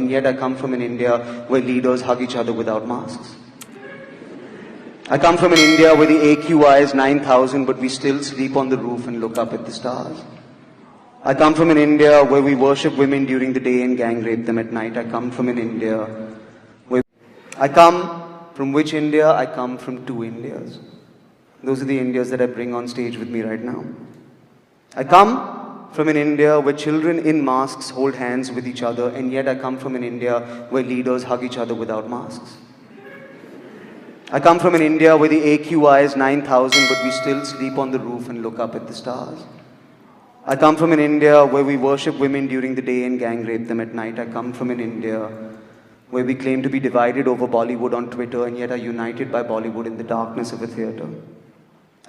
and yet I come from an India where leaders hug each other without masks. I come from an India where the AQI is 9,000, but we still sleep on the roof and look up at the stars. I come from an India where we worship women during the day and gang rape them at night. I come from an India where... I come from which India? I come from two Indias. Those are the Indias that I bring on stage with me right now. I come from an India where children in masks hold hands with each other, and yet I come from an India where leaders hug each other without masks. I come from an India where the AQI is 9,000, but we still sleep on the roof and look up at the stars. I come from an India where we worship women during the day and gang rape them at night. I come from an India where we claim to be divided over Bollywood on Twitter and yet are united by Bollywood in the darkness of a theatre.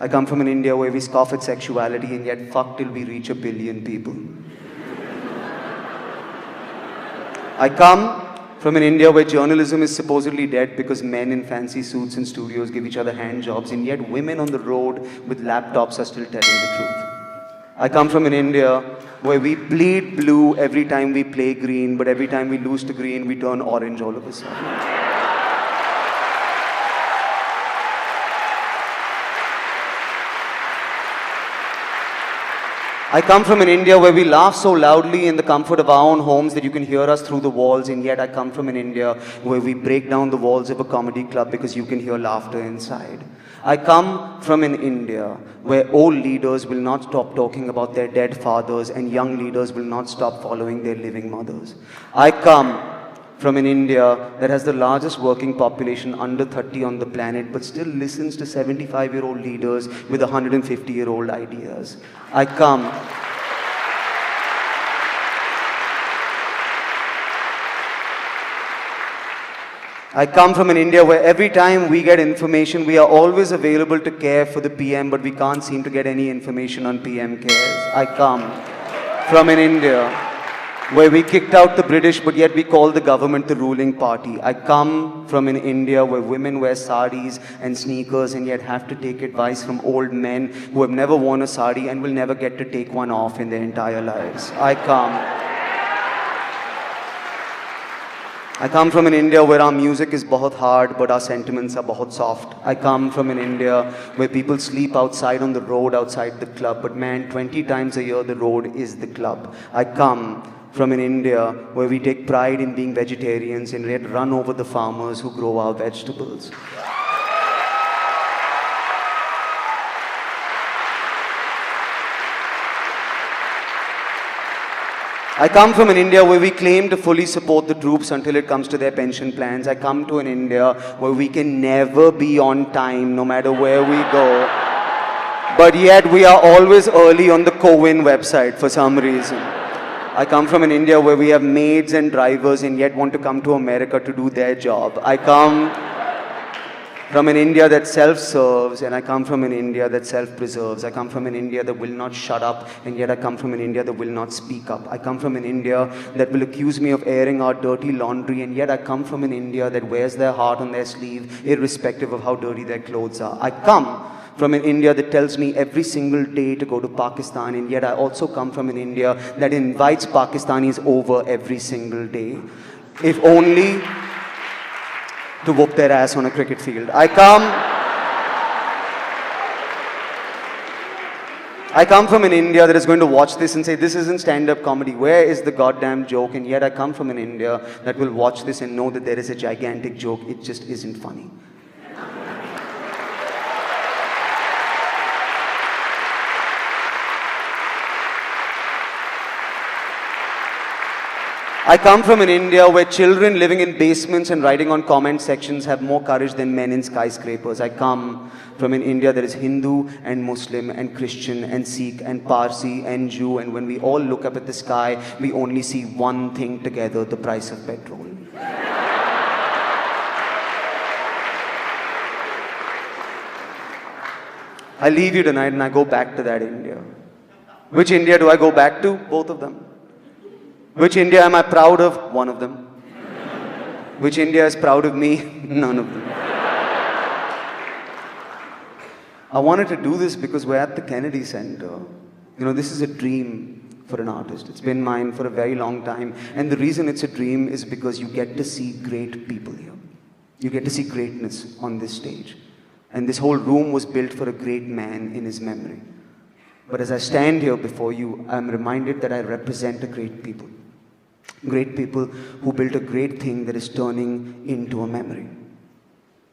I come from an India where we scoff at sexuality and yet fuck till we reach 1 billion people. I come from an India where journalism is supposedly dead because men in fancy suits in studios give each other hand jobs, and yet women on the road with laptops are still telling the truth. I come from an India where we bleed blue every time we play green, but every time we lose to green, we turn orange all of a sudden. I come from an India where we laugh so loudly in the comfort of our own homes that you can hear us through the walls, and yet I come from an India where we break down the walls of a comedy club because you can hear laughter inside. I come from an India where old leaders will not stop talking about their dead fathers and young leaders will not stop following their living mothers. I come from an India that has the largest working population under 30 on the planet but still listens to 75-year-old leaders with 150-year-old ideas. I come from an India where every time we get information, we are always available to care for the PM, but we can't seem to get any information on PM cares. I come from an India where we kicked out the British, but yet we call the government the ruling party. I come from an India where women wear saris and sneakers and yet have to take advice from old men who have never worn a sari and will never get to take one off in their entire lives. I come from an India where our music is bahut hard, but our sentiments are bahut soft. I come from an India where people sleep outside on the road outside the club, but man, 20 times a year the road is the club. I come from an India where we take pride in being vegetarians and yet run over the farmers who grow our vegetables. I come from an India where we claim to fully support the troops until it comes to their pension plans. I come to an India where we can never be on time no matter where we go. But yet we are always early on the CoWIN website for some reason. I come from an India where we have maids and drivers and yet want to come to America to do their job. I come from an India that self-serves, and I come from an India that self-preserves. I come from an India that will not shut up, and yet I come from an India that will not speak up. I come from an India that will accuse me of airing our dirty laundry, and yet I come from an India that wears their heart on their sleeve, irrespective of how dirty their clothes are. I come from an India that tells me every single day to go to Pakistan, and yet I also come from an India that invites Pakistanis over every single day, if only to whoop their ass on a cricket field. I come from an India that is going to watch this and say, this isn't stand-up comedy, where is the goddamn joke? And yet I come from an India that will watch this and know that there is a gigantic joke, it just isn't funny. I come from an India where children living in basements and writing on comment sections have more courage than men in skyscrapers. I come from an India that is Hindu and Muslim and Christian and Sikh and Parsi and Jew, and when we all look up at the sky, we only see one thing together, the price of petrol. I leave you tonight and I go back to that India. Which India do I go back to? Both of them. Which India am I proud of? One of them. Which India is proud of me? None of them. I wanted to do this because we're at the Kennedy Center. You know, this is a dream for an artist. It's been mine for a very long time. And the reason it's a dream is because you get to see great people here. You get to see greatness on this stage. And this whole room was built for a great man in his memory. But as I stand here before you, I'm reminded that I represent a great people. Great people who built a great thing that is turning into a memory.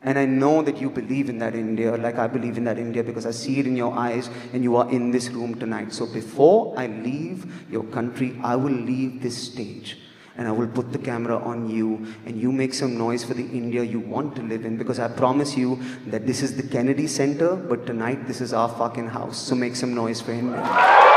And I know that you believe in that India like I believe in that India because I see it in your eyes and you are in this room tonight. So before I leave your country, I will leave this stage and I will put the camera on you and you make some noise for the India you want to live in, because I promise you that this is the Kennedy Center, but tonight this is our fucking house. So make some noise for India.